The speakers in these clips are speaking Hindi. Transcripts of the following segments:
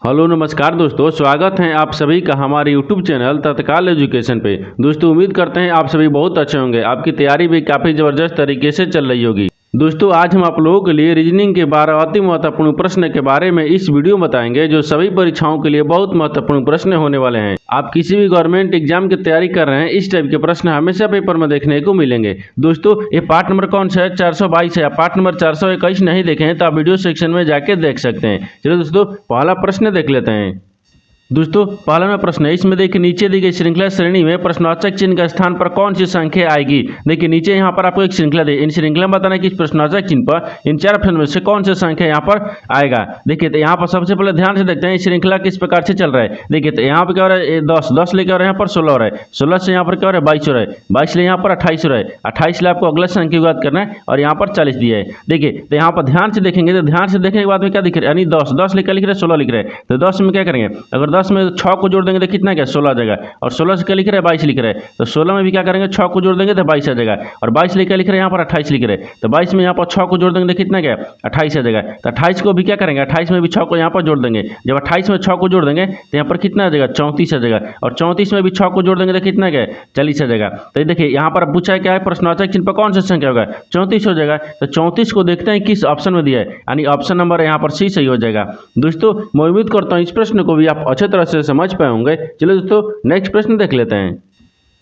हेलो नमस्कार दोस्तों, स्वागत है आप सभी का हमारे यूट्यूब चैनल तत्काल एजुकेशन पे। दोस्तों उम्मीद करते हैं आप सभी बहुत अच्छे होंगे। आपकी तैयारी भी काफ़ी ज़बरदस्त तरीके से चल रही होगी। दोस्तों आज हम आप लोगों के लिए रीजनिंग के 12 अति महत्वपूर्ण प्रश्न के बारे में इस वीडियो में बताएंगे, जो सभी परीक्षाओं के लिए बहुत महत्वपूर्ण प्रश्न होने वाले हैं। आप किसी भी गवर्नमेंट एग्जाम की तैयारी कर रहे हैं, इस टाइप के प्रश्न हमेशा पेपर में देखने को मिलेंगे। दोस्तों ये पार्ट नंबर कौन सा है? 422 है। पार्ट नंबर 421 नहीं देखे हैं तो आप वीडियो सेक्शन में जाके देख सकते हैं। चलिए दोस्तों पहला प्रश्न देख लेते हैं। दोस्तों पहला में प्रश्न है, इसमें देखिए नीचे दी गई श्रृंखला श्रेणी में प्रश्नवाचक चिन्ह का स्थान पर कौन सी संख्या आएगी। देखिए नीचे यहाँ पर आपको एक श्रृंखला दी, इन श्रृंखला में बताना कि इस प्रश्नवाचक चिन्ह पर इन चार ऑप्शन में से कौन सा संख्या यहाँ पर आएगा। देखिए तो यहाँ पर सबसे पहले ध्यान से देखते हैं श्रृंखला किस प्रकार से चल रहा है। देखिए तो यहाँ पर क्या हो रहा है, 10 लेके और यहाँ पर 16 हो रहा है, 16 से यहाँ पर क्या हो रहा है 22 हो रहा है, 22 ले यहाँ पर 28 हो रहा है, 28 ले आपको अगला संख्या की बात करना है और यहाँ पर 40 दिया है। देखिए तो यहाँ पर ध्यान से देखेंगे तो ध्यान से देखने के बाद में क्या दिख रहा है, यानी 10 लिख रहे हैं 16 लिख रहे हैं। तो 10 में क्या करेंगे, अगर 10 में 6 को जोड़ देंगे तो कितना क्या 16 आ जाएगा, और 16 से क्या लिख रहे हैं 22 लिख रहे हैं। तो 16 में भी क्या करेंगे 6 को जोड़ देंगे तो 22 आ जाएगा, और 22 लिख रहे हैं यहाँ पर 28 लिख रहे हैं। तो 22 में यहाँ पर 6 को जोड़ देंगे तो कितना क्या 28 आ जाएगा। तो 28 को भी क्या करेंगे, 28 में भी 6 को यहाँ पर जोड़ देंगे। जब 28 में 6 को जोड़ देंगे तो यहाँ पर कितना आ जाएगा 34 आ जाएगा, और 34 में भी 6 को जोड़ देंगे तो कितना क्या 40 आ जाएगा। तो देखिए यहाँ पर पूछा है क्या है, प्रश्नवाचक चिन्ह पर कौन सा संख्या होगा, 34 हो जाएगा। तो 34 को देखते हैं किस ऑप्शन में दिया है, यानी ऑप्शन नंबर यहाँ पर सी सही हो जाएगा। दोस्तों मैं उम्मीद करता हूँ इस प्रश्न को भी आप अच्छे तरह से समझ पाए होंगे। चलिए दोस्तों नेक्स्ट प्रश्न देख लेते हैं।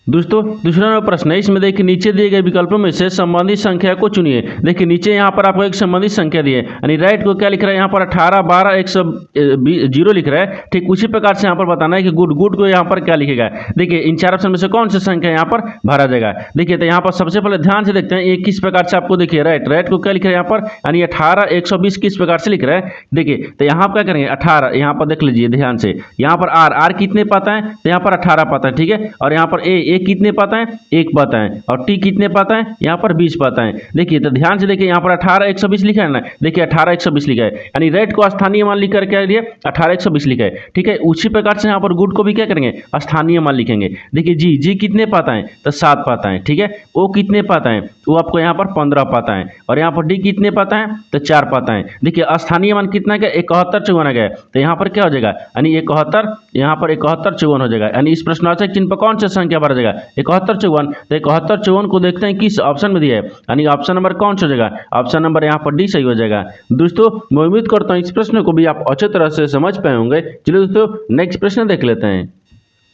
दोस्तों दूसरा नंबर प्रश्न है, इसमें देखिए नीचे दिए गए विकल्पों में से संबंधित संख्या को चुनिए। देखिए नीचे यहाँ पर आपको एक संबंधित संख्या दी है, यानी राइट को क्या लिख रहा है यहाँ पर 18 12 120 लिख रहा है। ठीक उसी प्रकार से यहाँ पर बताना है कि गुड को यहाँ पर क्या लिखेगा। देखिए इन चार ऑप्शन में से कौन सी संख्या यहाँ पर भरा जाएगा। देखिए तो यहाँ पर सबसे पहले ध्यान से देखते हैं ये किस प्रकार से आपको देखिए राइट को क्या लिख रहा है यहाँ पर, यानी 18 120 किस प्रकार से लिख रहा है। देखिए तो यहाँ पर क्या करेंगे 18, यहाँ पर देख लीजिए ध्यान से, यहाँ पर आर कितने पाता है, तो यहाँ पर 18 पाता है, ठीक है। और यहाँ पर ए कितने पाता है, 1 पाता है, और टी कितने पाता है, यहाँ पर 20 पाता है। देखिए तो ध्यान से देखिए यहाँ पर 18 120 लिखा है ना, देखिए 18 120 लिखा है, यानी रेट को स्थानीय मान लिख कर क्या दिया 18 120 लिखा है, ठीक है। उसी प्रकार से यहाँ पर गुड को भी क्या करेंगे स्थानीय मान लिखेंगे। देखिए जी कितने पाता है, तो 7 पाता है, ठीक है। ओ कितने पाता है, वो आपको यहाँ पर 15 पाता है, और यहाँ पर डी कितने पाता है, तो 4 पाता है। देखिए स्थानीय मान कितना गया 71 54 गया, तो यहाँ पर क्या हो जाएगा, यानी 71 यहाँ पर 71 54 हो जाएगा। यानी इस प्रश्नवाचक चिन्ह पर कौन सा संख्या भरा जाएगा 71 54। तो 71 54 को देखते हैं किस ऑप्शन में दिया है, यानी ऑप्शन नंबर कौन सा हो जाएगा, ऑप्शन नंबर यहाँ पर डी सही हो जाएगा। दोस्तों मैं उम्मीद करता हूँ इस प्रश्न को भी आप अच्छे तरह से समझ पाए होंगे। चलिए दोस्तों नेक्स्ट प्रश्न देख लेते हैं।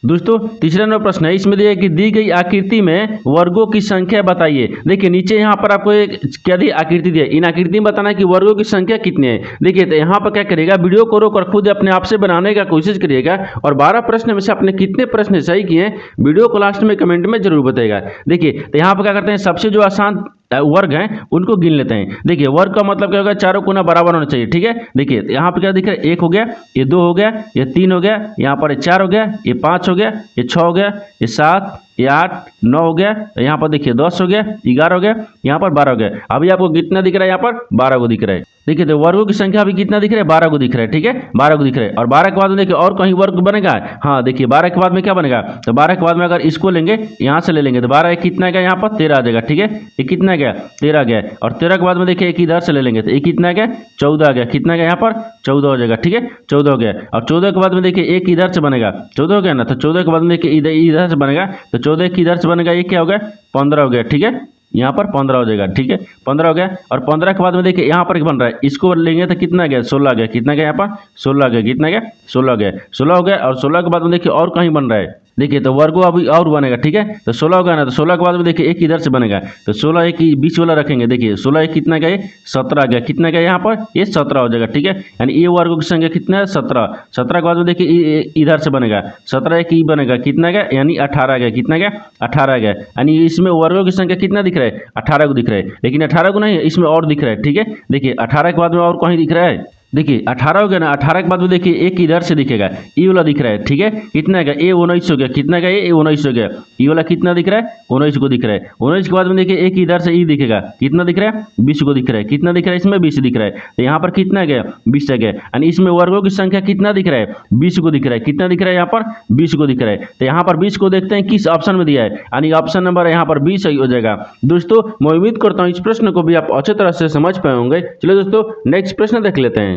दोस्तों तीसरा नंबर प्रश्न है, इसमें दिया है कि दी गई आकृति में वर्गों की संख्या बताइए। देखिए नीचे यहाँ पर आपको एक क्या दी आकृति दी है, इन आकृति में बताना है कि वर्गों की संख्या कितनी है। देखिए तो यहाँ पर क्या करिएगा, वीडियो को रोक खुद अपने आप से बनाने का कोशिश करिएगा, और 12 प्रश्न में से आपने कितने प्रश्न सही किए हैं वीडियो को लास्ट में कमेंट में जरूर बताइएगा। देखिए तो यहाँ पर क्या करते हैं, सबसे जो आसान वर्ग हैं उनको गिन लेते हैं। देखिए वर्ग का मतलब क्या होगा, चारों कोना बराबर होना चाहिए, ठीक है। देखिए यहाँ पे क्या दिख रहा है, 1 हो गया, ये 2 हो गया, ये 3 हो गया, यहाँ पर 4 हो गया, ये 5 हो गया, ये 6 हो गया, ये 7 ये 8 9 हो गया, यहाँ पर देखिए 10 हो गया, 11 हो गया, यहाँ पर 12 हो गया। अभी आपको कितना दिख रहा है, यहाँ पर 12 को दिख रहा है। देखिए तो वर्गों की संख्या अभी कितना दिख रहा है, 12 को दिख रहा है, ठीक है 12 को दिख रहा है। और 12 के बाद में देखिए और कहीं वर्ग बनेगा, हाँ देखिए 12 के बाद में क्या बनेगा, तो 12 के बाद में अगर इसको लेंगे यहाँ से ले लेंगे तो 12 कितना गया, यहाँ पर 13 आ जाएगा, ठीक है। ये कितना गया 13 गया, और 13 के बाद में देखिए एक इधर से ले लेंगे तो ये कितना गया 14 आ गया, कितना गया यहाँ पर 14 हो जाएगा, ठीक है 14 हो गया। और 14 के बाद में देखिए एक इधर से बनेगा, 14 हो गया ना, तो 14 के बाद में देखिए इधर से बनेगा, तो 14 की इधर से बनेगा, ये क्या हो गया 15 हो गया, ठीक है यहाँ पर 15 हो जाएगा, ठीक है 15 हो गया। और 15 के बाद में देखिए यहाँ पर बन रहा है, इसको लेंगे तो कितना गया 16 गया, कितना गया यहाँ पर 16 गया, कितना गया 16 गया, 16 हो गया। और 16 के बाद में देखिए और कहीं बन रहा है, देखिए तो वर्गो अभी और बनेगा, ठीक है। तो 16 होगा ना, तो 16 के बाद में देखिए एक इधर से बनेगा, तो 16 एक बीच वाला रखेंगे, देखिए 16 एक कितना गया 17 गया, कितना गया यहाँ पर ये 17 हो जाएगा, ठीक है। यानी ये वर्गों की संख्या कितना है 17। 17 के बाद में देखिए इधर से बनेगा, 17 एक बनेगा, कितना गया यानी 18 गया, कितना गया 18 गया। यानी इसमें वर्गों की संख्या कितना दिख रहा है 18 को दिख रहा है, लेकिन 18 को नहीं, इसमें और दिख रहा है, ठीक है। देखिए 18 के बाद में और कहीं दिख रहा है, देखिए 18 हो गया ना, 18 के बाद में देखिए एक इधर से दिखेगा, ई वाला दिख रहा है, ठीक है कितना गया ए 19 हो गया, कितना गया ए 19 हो गया। ई वाला कितना दिख रहा है 19 को दिख रहा है। 19 के बाद में देखिए एक इधर से ई दिखेगा, कितना दिख रहा है 20 को दिख रहा है, कितना दिख रहा है इसमें 20 दिख रहा है। तो यहाँ पर कितना गया 20 गया, यानी इसमें वर्गों की संख्या कितना दिख रहा है 20 को दिख रहा है, कितना दिख रहा है यहाँ पर 20 को दिख रहा है। तो यहाँ पर 20 को देखते हैं किस ऑप्शन में दिया है, यानी ऑप्शन नंबर यहाँ पर 20 सही हो जाएगा। दोस्तों मैं उम्मीद करता हूँ इस प्रश्न को भी आप अच्छे तरह से समझ पाए होंगे। चलिए दोस्तों नेक्स्ट प्रश्न देख लेते हैं।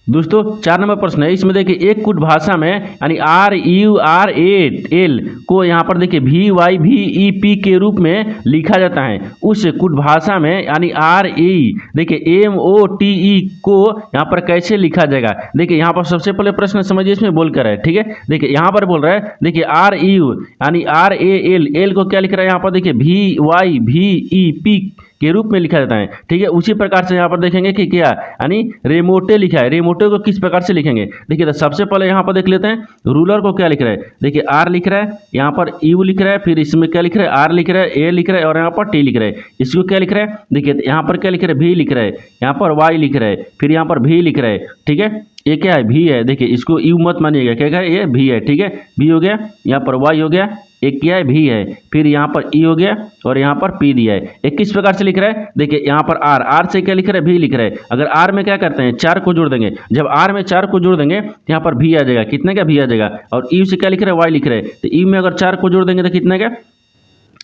दोस्तों 4 नंबर प्रश्न है, इसमें देखिए एक कुट भाषा में यानी RURAL को यहाँ पर देखिए VYVEP के रूप में लिखा जाता है। उस कुट भाषा में यानी RE देखिए MOTE को यहाँ पर कैसे लिखा जाएगा। देखिए यहाँ पर सबसे पहले प्रश्न समझिए इसमें बोलकर है, ठीक है। देखिए यहाँ पर बोल रहा है, देखिए RU यानी RAL को क्या लिख रहा है यहाँ पर देखिए VYVEP के रूप में लिखा जाता है, ठीक है। उसी प्रकार से यहाँ पर देखेंगे कि क्या यानी रेमोटे लिखा है, रेमोटे को किस प्रकार से लिखेंगे। देखिए तो सबसे पहले यहाँ पर देख लेते हैं रूलर को क्या लिख रहा है। देखिए R लिख रहा है, यहाँ पर U लिख रहा है, फिर इसमें क्या लिख रहा है R लिख रहा है, A लिख रहा है और यहाँ पर T लिख रहा है। इसको क्या लिख रहा है, देखिए यहाँ पर क्या लिख रहा है V लिख रहा है, यहाँ पर Y लिख रहा है, फिर यहाँ पर V लिख रहा है, ठीक है। ये क्या है V है, देखिए इसको U मत मानिएगा, क्या है ये V है, ठीक है। V हो गया, यहाँ पर Y हो गया, एक क्या है V है, फिर यहाँ पर E हो गया और यहाँ पर P दिया है। एक किस प्रकार से लिख रहा है, देखिए यहाँ पर R से क्या लिख रहा है V लिख रहा है। अगर R में क्या करते हैं 4 को जोड़ देंगे, जब R में 4 को जोड़ देंगे तो यहाँ पर V आ जाएगा, कितने का V आ जाएगा। और E से क्या लिख रहा है Y लिख रहा है, तो E में अगर 4 को जोड़ देंगे तो कितने का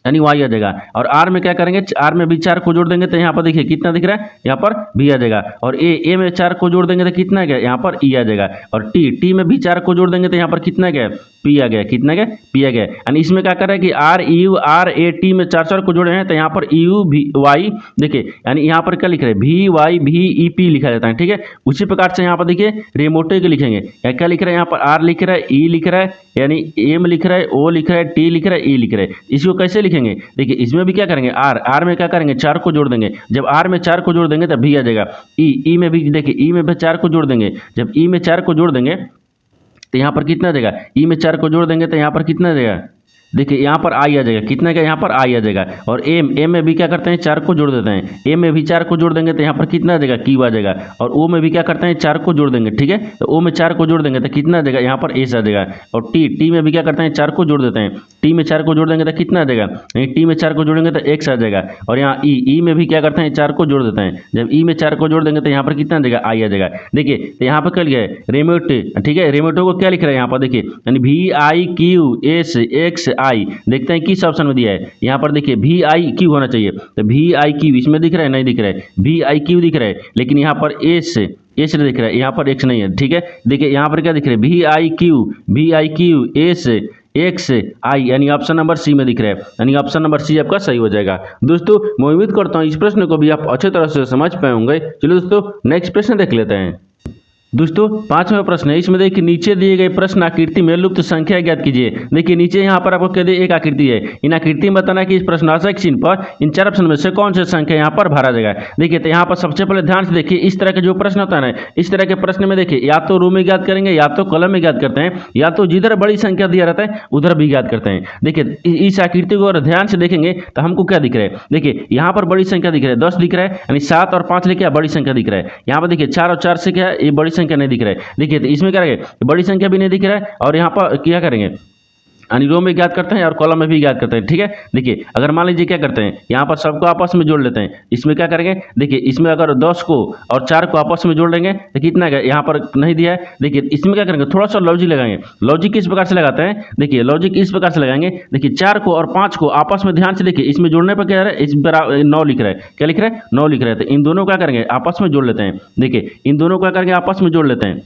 यानी Y आ जाएगा। और R में क्या करेंगे, R में भी 4 को जोड़ देंगे तो यहाँ पर देखिए कितना दिख रहा है, यहाँ पर V आ जाएगा। और A में 4 को जोड़ देंगे तो कितना है, यहाँ पर E आ जाएगा। और T में भी 4 को जोड़ देंगे तो यहाँ पर कितना है, P आ गया, कितना है P आ गया। यानी इसमें क्या कर रहा है कि RURAT में 4 को जोड़े हैं तो यहाँ पर UVY देखिए यानी यहाँ पर क्या लिख रहे हैं VYVEP लिखा जाता है, ठीक है। उसी प्रकार से यहाँ पर देखिए रेमोटे के लिखेंगे, क्या लिख रहा है, यहाँ पर R लिख रहा है, E लिख रहा है, यानी M लिख रहा है, O लिख रहा है, T लिख रहा है, E लिख रहा है। इसको कैसे लिखेंगे, देखिए इसमें भी क्या करेंगे R में क्या करेंगे 4 को जोड़ देंगे, जब R में 4 को जोड़ देंगे तब V आ जाएगा। E में भी देखिए E में भी 4 को जोड़ देंगे, जब E में 4 को जोड़ देंगे तो यहाँ पर कितना देगा, E में 4 को जोड़ देंगे तो यहाँ पर कितना देगा, देखिए यहाँ पर I आ जाएगा, कितना का यहाँ पर I आ जाएगा। और M में भी क्या करते हैं 4 को जोड़ देते हैं, M में भी 4 को जोड़ देंगे तो यहाँ पर कितना आ जाएगा Q आ जाएगा। और O में भी क्या करते हैं 4 को जोड़ देंगे, ठीक है। तो O में 4 को जोड़ देंगे तो कितना आ जाएगा, यहाँ पर S आ जाएगा। और T में भी क्या करते हैं 4 को जोड़ देते हैं, T में 4 को जोड़ देंगे तो कितना आ जाएगा, T में 4 को जोड़ेंगे तो X आ जाएगा। और यहाँ E में भी क्या करते हैं 4 को जोड़ देते हैं, जब E में 4 को जोड़ देंगे तो यहाँ पर कितना आ जाएगा I आ जाएगा। देखिए तो यहाँ पर क्या लिखा है रेमोटे, ठीक है। रेमोटो को क्या लिख रहा है यहाँ पर देखिए यानी VIQSXI, देखते हैं किस ऑप्शन में दिया है। यहाँ पर देखिए VIQ होना चाहिए, तो VIQ इसमें दिख रहा है, नहीं दिख रहा है, VIQ दिख रहा है, लेकिन यहाँ पर S दिख रहा है, यहाँ पर X नहीं है, ठीक है। देखिए यहाँ पर क्या दिख रहा है VIQSXI यानी ऑप्शन नंबर सी में दिख रहा है, यानी ऑप्शन नंबर सी आपका सही हो जाएगा। दोस्तों मैं उम्मीद करता हूँ इस प्रश्न को भी आप अच्छे तरह से समझ पाए होंगे। चलो दोस्तों नेक्स्ट प्रश्न देख लेते हैं। दोस्तों 5वां प्रश्न है, इसमें देखिए नीचे दिए गए प्रश्न आकृति में लुप्त संख्या ज्ञात कीजिए। देखिए नीचे यहाँ पर आपको कह दिए एक आकृति है, इन आकृति में बताना कि इस प्रश्नार्थक चिन्ह पर इन 4 ऑप्शन में से कौन सी संख्या यहाँ पर भरा जाएगा। देखिए तो यहाँ पर सबसे पहले ध्यान से देखिए, इस तरह के जो प्रश्न होता है ना, इस तरह के प्रश्न में देखिए या तो रो में ज्ञात करेंगे, या तो कॉलम में ज्ञात करते हैं, या तो जिधर बड़ी संख्या दिया रहता है उधर भी ज्ञात करते हैं। देखिए इस आकृति को अगर ध्यान से देखेंगे तो हमको क्या दिख रहा है, देखिए यहाँ पर बड़ी संख्या दिख रहा है 10 दिख रहा है, यानी 7 और 5 लेके बड़ी संख्या दिख रहा है। यहाँ पर देखिए 4 और 4 से क्या है, ये बड़ी संख्या नहीं दिख रहा है। देखिए तो इसमें क्या करेंगे, बड़ी संख्या भी नहीं दिख रहा है, और यहाँ पर क्या करेंगे यानी रो में ज्ञात करते हैं और कॉलम में भी ज्ञात करते हैं, ठीक है। देखिए अगर मान लीजिए क्या करते हैं, यहाँ पर सबको आपस में जोड़ लेते हैं, इसमें क्या करेंगे, देखिए इसमें अगर 10 को और 4 को आपस में जोड़ लेंगे तो कितना है, यहाँ पर नहीं दिया है। देखिए इसमें क्या करेंगे, थोड़ा सा लॉजिक लगाएंगे। लॉजिक किस प्रकार से लगाते हैं, देखिए लॉजिक इस प्रकार से लगाएंगे। देखिए 4 को और 5 को आपस में ध्यान से देखिए, इसमें जोड़ने पर क्या है, इस 9 लिख रहा है, क्या लिख रहा है 9 लिख रहा है। तो इन दोनों क्या करेंगे आपस में जोड़ लेते हैं। देखिए इन दोनों क्या करेंगे आपस में जोड़ लेते हैं,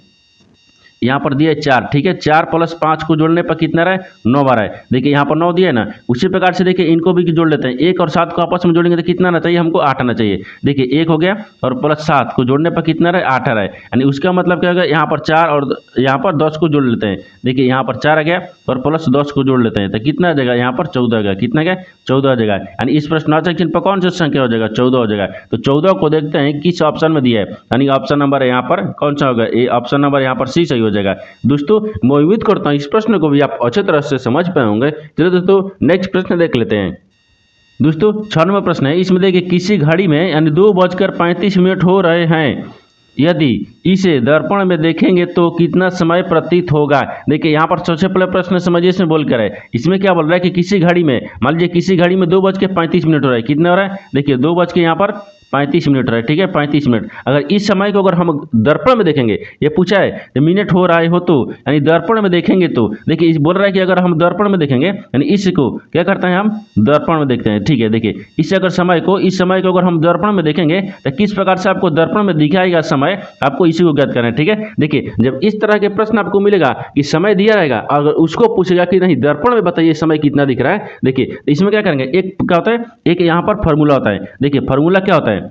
यहाँ पर दिया है 4, ठीक है। 4 + 5 को जोड़ने पर कितना रहा है 9 बार है। देखिए यहाँ पर 9 दिया है ना, उसी प्रकार से देखिए इनको भी जोड़ लेते हैं। 1 और 7 को आपस में जोड़ेंगे तो कितना आना चाहिए, हमको 8 आना चाहिए। देखिए 1 हो गया और +7 को जोड़ने पर कितना रहा 8 आ रहा है, यानी उसका मतलब क्या होगा, यहाँ पर 4 और यहाँ पर 10 को जोड़ लेते हैं। देखिए यहाँ पर 4 आ गया और +10 को जोड़ लेते हैं तो कितना आ जाएगा, यहाँ पर 14 आ गया, कितना गया 14 आ जाएगा। यानी इस प्रश्नार्थक चिन्ह पर कौन सी संख्या हो जाएगा, 14 हो जाएगा। तो 14 को देखते हैं किस ऑप्शन में दिया है, यानी ऑप्शन नंबर यहाँ पर कौन सा होगा, ये ऑप्शन नंबर यहाँ पर सी सही हो जाएगा। दोस्तों मैं उम्मीद करता हूँ इस प्रश्न को भी आप अच्छे तरह से समझ पाए होंगे। चलो दोस्तों नेक्स्ट प्रश्न देख लेते हैं। दोस्तों 6 नंबर प्रश्न है, इसमें देखिए किसी घड़ी में यानी 2:35 हो रहे हैं, यदि इसे दर्पण में देखेंगे तो कितना समय प्रतीत होगा। देखिए यहाँ पर सबसे पहले प्रश्न समझिए, इसमें बोलकर है, इसमें क्या बोल रहा है कि किसी घड़ी में, मान लीजिए किसी घड़ी में 2:35 हो रहा है, कितना हो रहा है, देखिए 2 बज के यहाँ पर 35 मिनट हो रहा है, ठीक है 35 मिनट। अगर इस समय को अगर हम दर्पण में देखेंगे, ये पूछा है तो मिनट हो रहा हो तो यानी दर्पण में देखेंगे तो देखिए इस बोल रहा है कि अगर हम दर्पण में देखेंगे यानी इसको क्या करते हैं हम दर्पण में देखते हैं, ठीक है। देखिए इस अगर समय को अगर हम दर्पण में देखेंगे तो किस प्रकार से आपको दर्पण में दिखाएगा समय, आपको इसी को ज्ञात करना है, ठीक है। देखिए जब इस तरह के प्रश्न आपको मिलेगा कि समय दिया रहेगा, अगर उसको पूछेगा कि नहीं दर्पण में बताइए समय कितना दिख रहा है, देखिए इसमें क्या करेंगे, एक क्या होता है, एक यहाँ पर फॉर्मूला होता है। देखिए फॉर्मूला क्या होता है,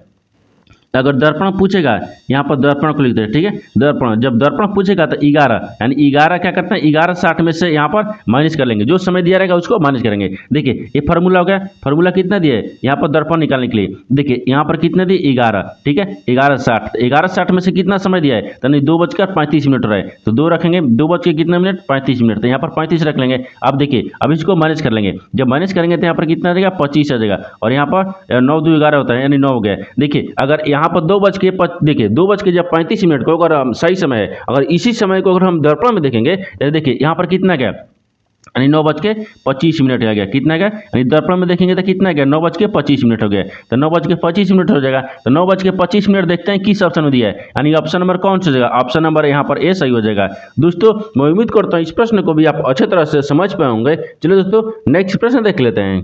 अगर दर्पण पूछेगा यहाँ पर दर्पण को लिखते हैं, ठीक है। दर्पण जब दर्पण पूछेगा तो 11 यानी 11 क्या करते हैं 11:60 में से यहाँ पर माइनस कर लेंगे, जो समय दिया रहेगा उसको माइनस करेंगे। देखिए ये फार्मूला हो गया। फार्मूला कितना दिया है यहाँ पर दर्पण निकालने के लिए, देखिए यहाँ पर कितना दिए 11, ठीक है 11:60। 11:60 में से कितना समय दिया है तो नहीं 2:35 हो रहा है, तो 2 रखेंगे, 2 कितना मिनट 35 मिनट, तो यहाँ पर 35 रख लेंगे। अब देखिए अब इसको माइनस कर लेंगे, जब माइनस करेंगे तो यहाँ पर कितना आ जाएगा 25 आ जाएगा, और यहाँ पर 9 2 11 होता है यानी 9 हो गया। देखिए अगर यहाँ पर 2 देखिए 2:35 को अगर हम सही समय है, अगर इसी समय को अगर हम दर्पण में देखेंगे तो देखिए यहाँ पर कितना गया यानी 9:25 आ गया, कितना गया यानी दर्पण में देखेंगे तो कितना गया 9:25 हो गया, तो 9:25 हो जाएगा। तो 9:25 देखते हैं किस ऑप्शन में दिया है, यानी ऑप्शन नंबर कौन सा जाएगा, ऑप्शन नंबर यहाँ पर ए सही हो जाएगा। दोस्तों मैं उम्मीद करता हूँ इस प्रश्न को भी आप अच्छे तरह से समझ पाए होंगे। चलो दोस्तों नेक्स्ट प्रश्न देख लेते हैं।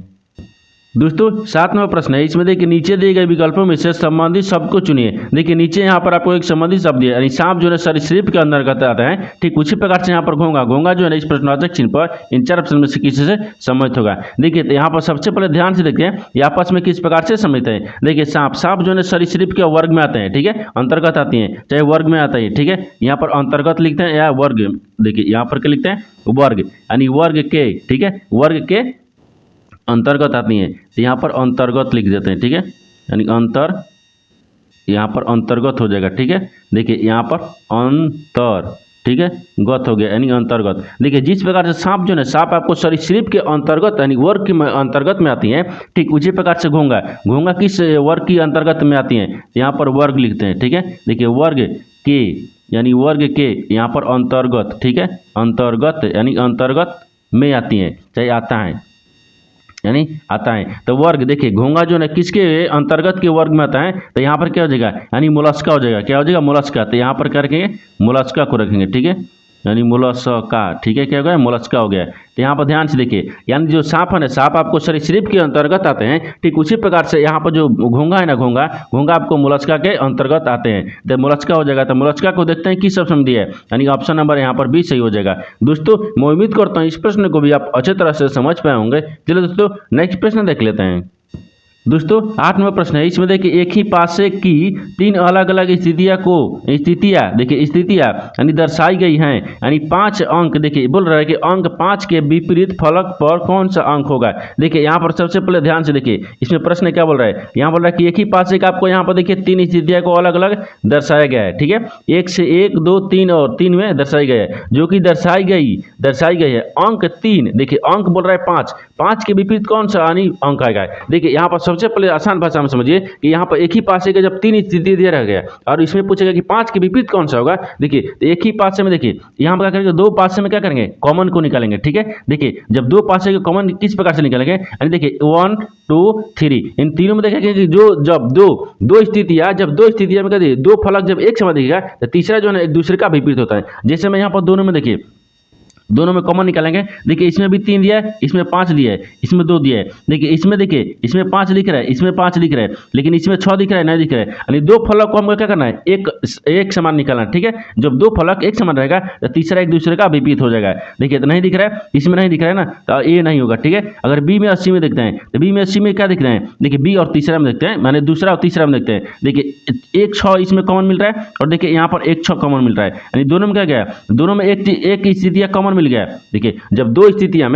दोस्तों 7वां प्रश्न है, इसमें देखिए नीचे दिए गए विकल्पों में से संबंधित शब्द को चुनिए। देखिए नीचे यहाँ पर आपको एक संबंधित शब्द दिया, यानी सांप जो है सरीसृप के अंतर्गत आता है, ठीक उसी प्रकार से यहाँ पर घोंगा जो है इस प्रश्नवाचक चिन्ह पर इन 4 ऑप्शन में से किसी से सम्मिलित होगा। देखिए तो यहाँ पर सबसे पहले ध्यान से देखते हैं ये आपस में किस प्रकार से सम्मिलित है। देखिए सांप जो है सरीसृप के वर्ग में आते हैं, ठीक है अंतर्गत आती है, चाहे वर्ग में आता है, ठीक है यहाँ पर अंतर्गत लिखते हैं या वर्ग, देखिए यहाँ पर क्या लिखते हैं वर्ग, यानी वर्ग के, ठीक है वर्ग के अंतर्गत आती हैं, तो यहाँ पर अंतर्गत लिख देते हैं, ठीक है यानी यहाँ पर अंतर्गत हो जाएगा, ठीक है। देखिए यहाँ पर अंतर, ठीक है गत हो गया यानी अंतर्गत। देखिए जिस प्रकार से सांप जो है सांप आपको सरीसृप के अंतर्गत यानी वर्ग के अंतर्गत में आती हैं, ठीक उसी प्रकार से घोंगा किस वर्ग की अंतर्गत में आती हैं, यहाँ पर वर्ग लिखते हैं, ठीक है। देखिए वर्ग के यानी वर्ग के यहाँ पर अंतर्गत, ठीक है अंतर्गत यानी अंतर्गत में आती हैं, चाहे आता है यानी आता है। तो वर्ग देखिए घोंगा जो है किसके अंतर्गत के वर्ग में आता है, तो यहाँ पर क्या हो जाएगा यानी मोलस्का हो जाएगा, क्या हो जाएगा मोलस्का, तो यहाँ पर क्या रखेंगे मोलस्का को रखेंगे, ठीक है यानी मोलस्का, ठीक है क्या हो गया मोलस्का हो गया। तो यहाँ पर ध्यान से देखिए यानी जो सांप है ना सांप आपको सरीसृप के अंतर्गत आते हैं, ठीक उसी प्रकार से यहाँ पर जो घोंगा है ना घोंगा आपको मोलस्का के अंतर्गत आते हैं, तो मोलस्का हो जाएगा। तो मोलस्का को देखते हैं किस ऑप्शन दिया है, यानी ऑप्शन नंबर यहाँ पर बी सही हो जाएगा। दोस्तों मैं उम्मीद करता हूँ इस प्रश्न को भी आप अच्छे तरह से समझ पाए होंगे। चलो दोस्तों नेक्स्ट प्रश्न देख लेते हैं। दोस्तों 8 नंबर प्रश्न है, इसमें देखिए एक ही पासे की 3 अलग अलग स्थितियां देखिए स्थितियां यानी दर्शाई गई हैं, यानी 5 अंक, देखिए बोल रहा है कि अंक 5 के विपरीत फलक पर कौन सा अंक होगा। देखिए यहाँ पर सबसे पहले ध्यान से देखिए इसमें प्रश्न क्या बोल रहा है, यहाँ बोल रहा है कि एक ही पासे का आपको यहाँ पर देखिए 3 स्थितियां को अलग अलग दर्शाया गया है, ठीक है 1 से 1 2 3 और 3 में दर्शाई गई है, जो कि दर्शाई गई है अंक 3। देखिए अंक बोल रहा है 5 के विपरीत कौन सा यानी अंक आएगा। देखिए यहाँ पर सबसे पहले आसान भाषा में समझिए कि यहाँ पर एक ही पासे का जब 3 स्थिति दिया रह गया और इसमें पूछेगा कि 5 के विपरीत कौन सा होगा। देखिए तो एक ही पासे में देखिए यहाँ पर क्या करेंगे 2 पासे में क्या करेंगे कॉमन को निकालेंगे, ठीक है। देखिए जब 2 पासे के कॉमन किस प्रकार से निकालेंगे, यानी देखिए 1 2 3 इन तीनों में देखेंगे कि जब दो स्थितियां में कहते 2 फलक जब एक समय दिखेगा तो तीसरा जो है एक दूसरे का विपरीत होता है। जैसे मैं यहाँ पर दोनों में देखिए दोनों में कॉमन निकालेंगे, देखिए इसमें भी 3 दिया है, इसमें 5 दिया है, इसमें 2 दिया है। देखिए इसमें 5 दिख रहा है, इसमें 5 दिख रहा है, लेकिन इसमें 6 दिख रहा है नहीं दिख रहा है, यानी 2 फलक को हमको क्या करना है एक समान निकालना है, ठीक है। जब 2 फलक एक समान रहेगा तो तीसरा एक दूसरे का विपरीत हो जाएगा। देखिए तो नहीं दिख रहा है, इसमें नहीं दिख रहा है ना, तो ये नहीं होगा, ठीक है। अगर बी में 80 में देखते हैं तो बी में 80 में क्या दिख रहे हैं, देखिए बी और तीसरा में देखते हैं, माने दूसरा और तीसरा में देखते हैं। देखिए 1 6 इसमें कॉमन मिल रहा है और देखिए यहाँ पर 1 6 कॉमन मिल रहा है, यानी दोनों में क्या गया, दोनों में एक स्थितियां कॉमन मिल गया। देखिए जब दो स्थितियां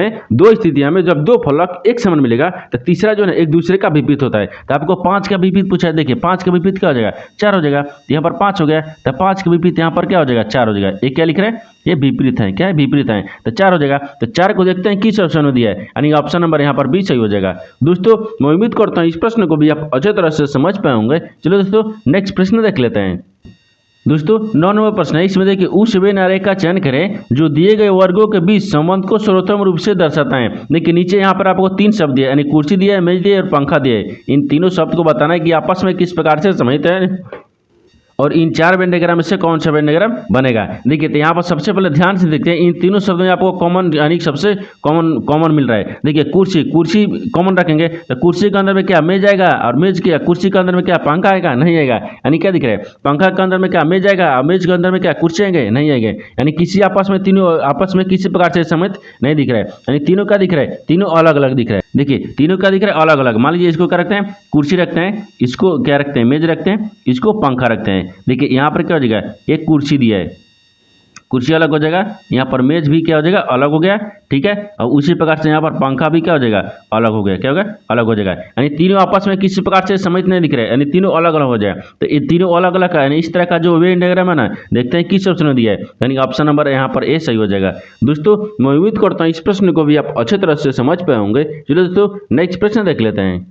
में जब 2 फलक एक समान मिलेगा तो तीसरा जो है एक दूसरे का विपरीत होता है। तो आपको 5 का विपरीत पूछा है, देखिए 5 का विपरीत क्या हो जाएगा 4 हो जाएगा, यहाँ पर 5 हो गया, तो 5 के विपरीत यहाँ पर क्या हो जाएगा 4 हो जाएगा। ये क्या लिख रहे हैं, ये विपरीत है, क्या है विपरीत है, तो 4 हो जाएगा। तो 4 को देखते हैं किस ऑप्शन में दिया है, यानी ऑप्शन नंबर यहाँ पर बी सही हो जाएगा। दोस्तों मैं उम्मीद करता हूँ इस प्रश्न को भी आप अच्छे तरह से समझ पाए होंगे। चलो दोस्तों नेक्स्ट प्रश्न देख लेते हैं। दोस्तों 9 नंबर प्रश्न है, इसमें देखिए उस वे नारे का चयन करें जो दिए गए वर्गों के बीच संबंध को सर्वोत्तम रूप से दर्शाता है। देखिए नीचे यहाँ पर आपको 3 शब्द दिए, यानी कुर्सी दिया है, मेज दिया है और पंखा दिया है। इन तीनों शब्द को बताना है कि आपस में किस प्रकार से संबंधित है और इन 4 वेन डायग्राम में से कौन सा वेन डायग्राम बनेगा। देखिए तो यहाँ पर सबसे पहले ध्यान से देखते हैं, इन तीनों शब्दों में आपको कॉमन यानी सबसे कॉमन मिल रहा है। देखिए कुर्सी कॉमन रखेंगे तो कुर्सी के अंदर में क्या मेज आएगा और मेज क्या कुर्सी के अंदर में क्या पंखा आएगा, नहीं आएगा। यानी क्या दिख रहा है, पंखा के अंदर में क्या मेज आएगा और मेज के अंदर में क्या कुर्सी आएंगे, नहीं आएंगे। यानी किसी आपस में तीनों आपस में किसी प्रकार से संबंध नहीं दिख रहा है। यानी तीनों क्या दिख रहा है, तीनों अलग अलग दिख रहा है। देखिए तीनों क्या दिख रहा है, अलग अलग। मान लीजिए इसको क्या रखते हैं, कुर्सी रखते हैं, इसको क्या रखते हैं, मेज रखते हैं, इसको पंखा रखते हैं। देखिए यहाँ पर क्या हो जाएगा, एक कुर्सी दिया है, कुर्सी अलग हो जाएगा, यहाँ पर मेज भी क्या हो जाएगा, अलग हो गया, ठीक है। और उसी प्रकार से यहाँ पर पंखा भी क्या हो जाएगा, अलग हो गया, क्या होगा, अलग हो जाएगा। यानी तीनों आपस में किसी प्रकार से समझ नहीं दिख रहे, यानी तीनों अलग अलग हो जाए। तो ये तीनों अलग अलग का यानी इस तरह का जो वेन डायग्राम है ना, देखते हैं किस ऑप्शन में दिया है, यानी ऑप्शन नंबर यहाँ पर ए सही हो जाएगा। दोस्तों मैं उम्मीद करता हूँ इस प्रश्न को भी आप अच्छे तरह से समझ पाए होंगे। चलिए दोस्तों नेक्स्ट प्रश्न देख लेते हैं।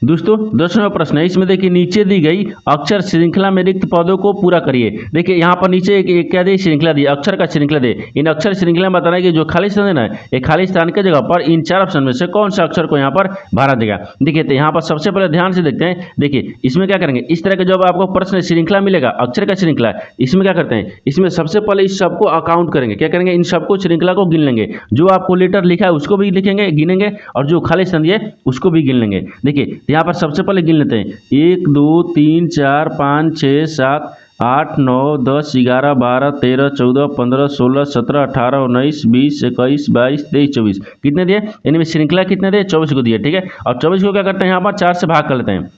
दोस्तों 10वां प्रश्न है, इसमें देखिए नीचे दी गई अक्षर श्रृंखला में रिक्त पदों को पूरा करिए। देखिए यहाँ पर नीचे एक क्या दी, श्रृंखला दी, अक्षर का श्रृंखला दे। इन अक्षर श्रृंखला में बताना है कि जो खाली स्थान है ना, एक खाली स्थान के जगह पर इन 4 ऑप्शन में से कौन सा अक्षर को यहाँ पर भरा देगा। देखिए तो यहाँ पर सबसे पहले ध्यान से देखते हैं। देखिए इसमें क्या करेंगे, इस तरह का जब आपको प्रश्न श्रृंखला मिलेगा, अक्षर का श्रृंखला, इसमें क्या करते हैं, इसमें सबसे पहले इस सबको अकाउंट करेंगे। क्या करेंगे, इन सबको श्रृंखला को गिन लेंगे। जो आपको लेटर लिखा है उसको भी लिखेंगे, गिनेंगे, और जो खाली स्थान दिए उसको भी गिन लेंगे। देखिए यहाँ पर सबसे पहले गिन लेते हैं, 1 2 3 4 5 6 7 8 9 10 11 12 13 14 15 16 17 18 19 20 21 22 23 24 कितने दिए, यानी श्रृंखला कितने दिए, 24 को दिए, ठीक है। और 24 को क्या करते हैं, यहाँ पर 4 से भाग कर लेते हैं।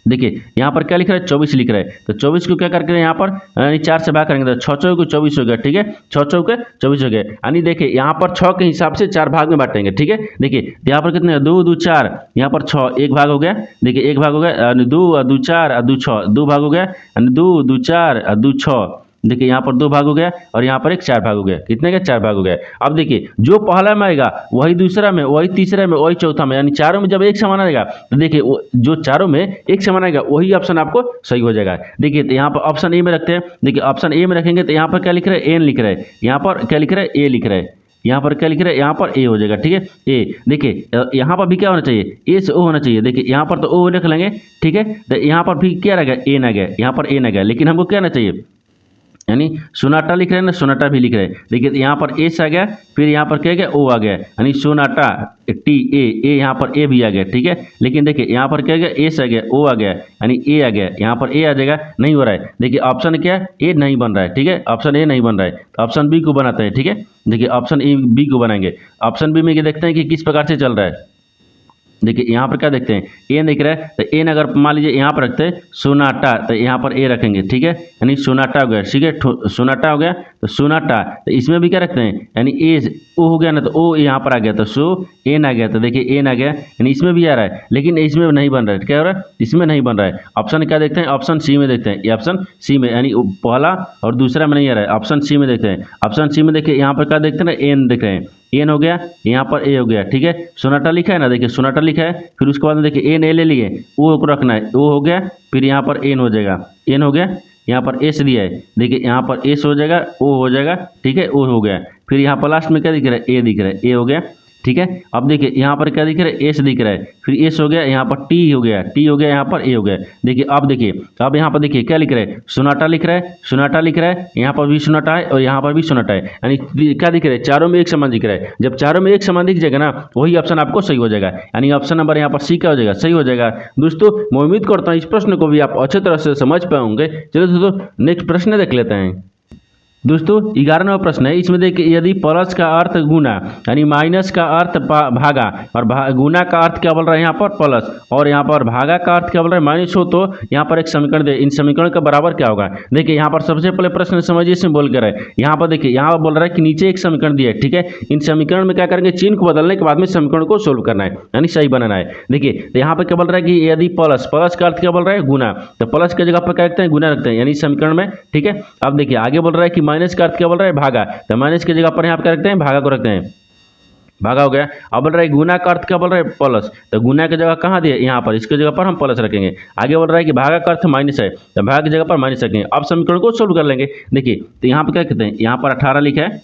देखिए यहाँ पर क्या लिख रहा है, 24 लिख रहा है, तो 24 को क्या करके यहाँ पर यानी 4 से भाग करेंगे तो 6 चौके 24 हो गया, ठीक है, 6 चौके 24 हो गया। यानी देखिए यहाँ पर 6 के हिसाब से 4 भाग में बांटेंगे, ठीक है। देखिए यहाँ पर कितने, 2 2 4, यहाँ पर 6, एक भाग हो गया। देखिए एक भाग हो गया, 2 2 4 2 6, 2 भाग हो गया, 2 2 4 2 6। देखिए यहाँ पर 2 भाग हो गया और यहाँ पर एक 4 भाग हो गया, कितने का, 4 भाग हो गया। अब देखिए जो पहला में आएगा वही दूसरा में, वही तीसरा में, वही चौथा में, यानी चारों में जब एक समान आएगा तो देखिए जो चारों में एक समान आएगा वही ऑप्शन आपको सही हो जाएगा। देखिए तो यहाँ पर ऑप्शन ए में रखते हैं। देखिए ऑप्शन ए में रखेंगे तो यहाँ पर क्या लिख रहा है, एन लिख रहा है, यहाँ पर क्या लिख रहा है, ए लिख रहा है, यहाँ पर क्या लिख रहा है, यहाँ पर ए हो जाएगा, ठीक है, ए। देखिए यहाँ पर भी क्या होना चाहिए, ए से ओ होना चाहिए। देखिए यहाँ पर तो ओ लिख लेंगे, ठीक है, तो यहाँ पर भी क्या रहेगा, ए ना गया, यहाँ पर ए ना गया, लेकिन हमको क्या आना चाहिए, यानी सोनाटा लिख रहे हैं ना, सोनाटा भी लिख रहे हैं। देखिए यहाँ पर एस आ गया, फिर यहाँ पर क्या गया, ओ आ गया, यानी सोनाटा टी ए यहाँ पर ए भी आ गया, ठीक है। लेकिन देखिए यहाँ पर क्या गया, एस आ गया, ओ आ गया, यानी ए आ गया, यहाँ पर ए आ जाएगा, नहीं हो रहा है। देखिए ऑप्शन क्या है, ए नहीं बन रहा है, ठीक है, ऑप्शन ए नहीं बन रहा है, तो ऑप्शन बी को बनाते हैं, ठीक है। देखिए ऑप्शन ए बी को बनाएंगे। ऑप्शन बी में देखते हैं कि किस प्रकार से चल रहा है। देखिए यहाँ पर क्या देखते हैं, एन दिख रहा है, तो एन अगर मान लीजिए यहाँ पर रखते हैं सोनाटा, तो यहाँ पर ए रखेंगे, ठीक है, यानी सोनाटा हो गया, ठीक है, सोनाटा हो गया, तो सोनाटा, तो इसमें भी क्या रखते हैं, यानी ए ओ हो गया ना, तो ओ यहाँ पर आ गया, तो सो एन आ गया, तो देखिए एन आ गया, यानी इसमें भी आ रहा है, लेकिन इसमें नहीं बन रहा है। क्या हो रहा है, इसमें नहीं बन रहा है। ऑप्शन क्या देखते हैं, ऑप्शन सी में देखते हैं, ये ऑप्शन सी में, यानी पहला और दूसरा में नहीं आ रहा है, ऑप्शन सी में देखते हैं। ऑप्शन सी में देखिए यहाँ पर क्या देखते हैं ना, एन देख रहे हैं, एन हो गया, यहाँ पर ए हो गया, ठीक है। सोनाटा लिखा है ना, देखिए सोनाटा लिखा है, फिर उसके बाद में देखिए एन ए ले लिए, ओ को रखना है, ओ हो गया, फिर यहाँ पर एन हो जाएगा, एन हो गया, यहाँ पर एस दिया है, देखिए यहाँ पर एस हो जाएगा, ओ हो जाएगा, ठीक है, ओ हो गया, फिर यहाँ पर लास्ट में क्या दिख रहा है, ए दिख रहा है, ए हो गया, ठीक है। अब देखिए यहाँ पर क्या दिख रहा है, एस दिख रहा है, फिर एस हो गया, यहाँ पर टी हो गया, टी हो गया, यहाँ पर ए हो गया। देखिए अब देखिए, अब यहाँ पर देखिए क्या लिख रहा है, सोनाटा लिख रहा है, सोनाटा लिख रहा है, यहाँ पर भी सोनाटा है और यहाँ पर भी सोनाटा है, यानी क्या दिख रहा है, चारों में एक समान दिख रहा है। जब चारों में एक समान दिख जाएगा ना, वही ऑप्शन आपको सही हो जाएगा, यानी ऑप्शन नंबर यहाँ पर सी क्या हो जाएगा, सही हो जाएगा। दोस्तों मैं उम्मीद करता हूँ इस प्रश्न को भी आप अच्छे तरह से समझ पाए होंगे। चलिए दोस्तों नेक्स्ट प्रश्न देख लेते हैं। दोस्तों 11वां प्रश्न है, इसमें देखिए यदि प्लस का अर्थ गुना यानी माइनस का अर्थ भागा और गुना का अर्थ क्या बोल रहा है यहाँ पर प्लस, और यहाँ पर भागा का अर्थ क्या बोल रहा है माइनस हो, तो यहाँ पर एक समीकरण दे, इन समीकरण का बराबर क्या होगा। देखिए यहाँ पर सबसे पहले प्रश्न समझिए, इसमें बोल कर है, यहाँ पर देखिए यहाँ बोल रहा है कि नीचे एक समीकरण दिया है, ठीक है। इन समीकरण में क्या करेंगे, चिन्ह को बदलने के बाद में समीकरण को सोल्व करना है, यानी सही बनाना है। देखिए तो यहाँ पर क्या बोल रहा है कि यदि प्लस का अर्थ क्या बोल रहा है गुना, तो प्लस की जगह पर क्या रखते हैं, गुना रखते हैं, यानी समीकरण में, ठीक है। अब देखिए आगे बोल रहा है कि माइनस का अर्थ क्या बोल रहा है भागा, तो माइनस की जगह पर यहाँ पर क्या रखते हैं, भागा को रखते हैं। भागा हो गया। अब बोल रहा है गुना का अर्थ क्या बोल रहा है, प्लस, तो गुना की जगह कहाँ दिए, यहाँ पर, इसकी जगह पर हम प्लस रखेंगे। आगे बोल रहा है कि भागा का अर्थ माइनस है, तो भागा की जगह पर माइनस रखेंगे। अब समीकरण को सोल्व कर लेंगे। देखिए तो यहाँ पर क्या कहते हैं, यहाँ पर 18 लिखा है,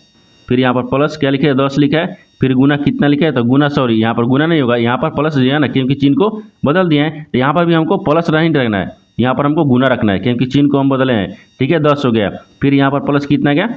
फिर यहाँ पर प्लस क्या लिखे है, 10 लिखा है, फिर गुना कितना लिखा है, तो गुना, सॉरी यहाँ पर गुना नहीं होगा, यहाँ पर प्लस दिया ना, क्योंकि चिन्ह को बदल दिए हैं। तो यहाँ पर भी हमको प्लस नहीं रखना है, यहाँ पर हमको गुना रखना है, क्योंकि चिन्ह को हम बदले हैं। ठीक है, 10 हो गया, फिर यहाँ पर प्लस कितना गया,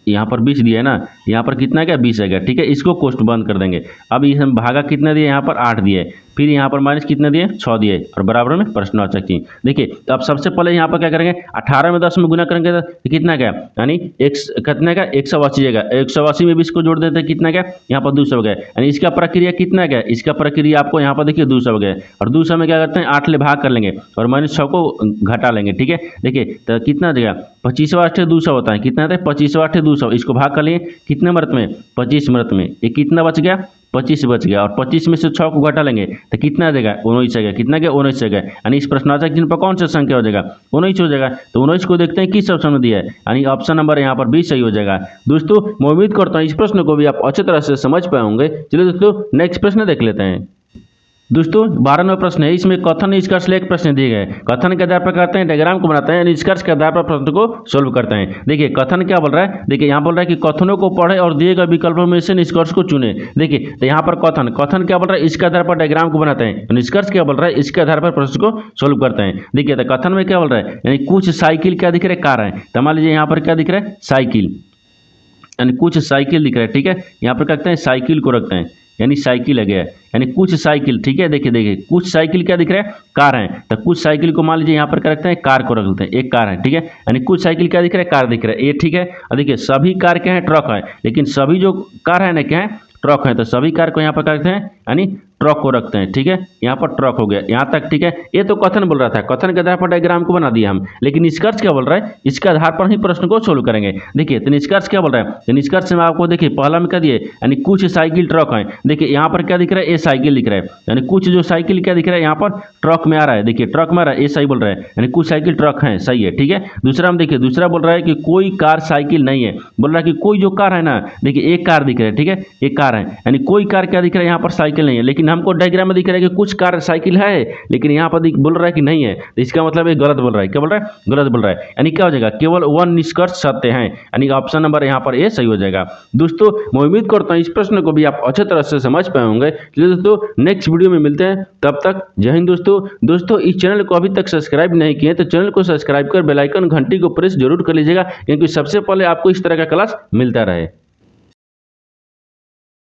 यहाँ पर 20 दिया है ना, यहाँ पर कितना क्या, 20 है क्या। ठीक है, इसको कोष्ठ बंद कर देंगे। अब ये हम भागा कितना दिए, यहाँ पर 8 दिए, फिर यहाँ पर माइनस कितने दिए, 6 दिए, और बराबर में प्रश्नवाचक चिन्ह। देखिए तो अब सबसे पहले यहाँ पर क्या करेंगे, 18 में 10 में गुना करेंगे तो कितना क्या, यानी कितना क्या, 180 जगह, 180 में 20 को जोड़ देते हैं, कितना क्या, यहाँ पर 200 हो गया। यानी इसका प्रक्रिया कितना क्या, इसका प्रक्रिया आपको यहाँ पर देखिए 200 हो गया। और 200 में क्या करते हैं, 8 ले भाग कर लेंगे और -6 को घटा लेंगे। ठीक है, देखिए तो कितना जगह, 25वां 8 200 होता है, कितना होता है, 25वां 8 200, इसको भाग कर लिए कितने मृत में, 25 मृत में, ये कितना बच गया, 25 बच गया। और 25 में से 6 को घटा लेंगे तो कितना देगा, 19 जगह, कितना गया, 19 जगह। यानी इस प्रश्नवाचक चिन्ह पर कौन सा संख्या हो जाएगा, 19 हो जाएगा। तो 19 को देखते हैं किस ऑप्शन में दिया है, यानी ऑप्शन नंबर यहाँ पर 20 सही हो जाएगा। दोस्तों मैं उम्मीद करता हूँ इस प्रश्न को भी आप अच्छी तरह से समझ पाए होंगे। चलिए दोस्तों नेक्स्ट प्रश्न देख लेते हैं। दोस्तों 12वां प्रश्न है, इसमें कथन निष्कर्ष लेख प्रश्न दिए गए। कथन के आधार पर करते हैं, डायग्राम को बनाते हैं, निष्कर्ष के आधार पर प्रश्न को सोल्व करते हैं। देखिए कथन क्या बोल रहा है, देखिए यहाँ बोल रहा है कि कथनों को पढ़े और दिए गए विकल्पों में से निष्कर्ष को चुने। देखिए तो यहाँ पर कथन क्या बोल रहा है, इसके आधार पर डायग्राम को बनाते हैं। निष्कर्ष क्या बोल रहा है, इसके आधार पर प्रश्न को सोल्व करते हैं। देखिए तो कथन में क्या बोल रहा है, यानी कुछ साइकिल क्या दिख रहे, कार है, तो मान लीजिए यहाँ पर क्या दिख रहा है, साइकिल, यानी कुछ साइकिल दिख रहा है। ठीक है, यहाँ पर करते हैं साइकिल को रखते हैं, यानी साइकिल है गया, यानी कुछ साइकिल। ठीक है, देखिए कुछ साइकिल क्या दिख रहा है, कार है, तो कुछ साइकिल को मान लीजिए यहाँ पर क्या रखते हैं, कार को रख देते हैं, एक कार है। ठीक है, यानी कुछ साइकिल क्या दिख रहा है, कार दिख रहा है, ये ठीक है। और देखिए सभी कार क्या है, ट्रक है, लेकिन सभी जो कार है ना क्या है, ट्रक है, तो सभी कार को यहाँ पर करते हैं, यानी ट्रक को रखते हैं। ठीक है, यहाँ पर ट्रक हो गया यहाँ तक। ठीक है, ये तो कथन बोल रहा था, कथन के आधार पर डायग्राम को बना दिया हम, लेकिन निष्कर्ष क्या बोल रहा है, इसके आधार पर ही प्रश्न को सोल्व करेंगे। देखिए तो निष्कर्ष क्या बोल रहा है, तो निष्कर्ष में आपको देखिए पहला में क्या दिए, यानी कुछ साइकिल ट्रक है। देखिए यहाँ पर क्या दिख रहा है, ये साइकिल दिख रहा है, यानी कुछ जो साइकिल क्या दिख रहा है, यहाँ पर ट्रक में आ रहा है। देखिए ट्रक में आ रहा है, ये सही बोल रहा है, यानी कुछ साइकिल ट्रक है, सही है। ठीक है, दूसरा में देखिए, दूसरा बोल रहा है कि कोई कार साइकिल नहीं है, बोल रहा है कि कोई जो कार है ना, देखिए एक कार दिख रहा है। ठीक है, एक कार है, यानी कोई कार क्या दिख रहा है, यहाँ पर साइकिल नहीं है, लेकिन हमको डायग्राम में दिख रहा है कि कुछ कार साइकिल है, लेकिन यहाँ पर बोल रहा है कि नहीं है, तो इसका मतलब ये गलत बोल रहा है। क्या बोल रहा है, गलत बोल रहा है, यानी क्या हो जाएगा, केवल 1 निष्कर्ष सत्य है, यानी ऑप्शन नंबर यहाँ पर ए सही हो जाएगा। दोस्तों मैं उम्मीद करता हूँ इस प्रश्न को भी आप अच्छे तरह से समझ पाए होंगे। चलिए दोस्तों नेक्स्ट वीडियो में मिलते हैं, तब तक जय हिंद। दोस्तों इस चैनल को अभी तक सब्सक्राइब नहीं किए तो चैनल को सब्सक्राइब कर बेल आइकन घंटी को प्रेस जरूर कर लीजिएगा, क्योंकि सबसे पहले आपको इस तरह का क्लास मिलता रहे।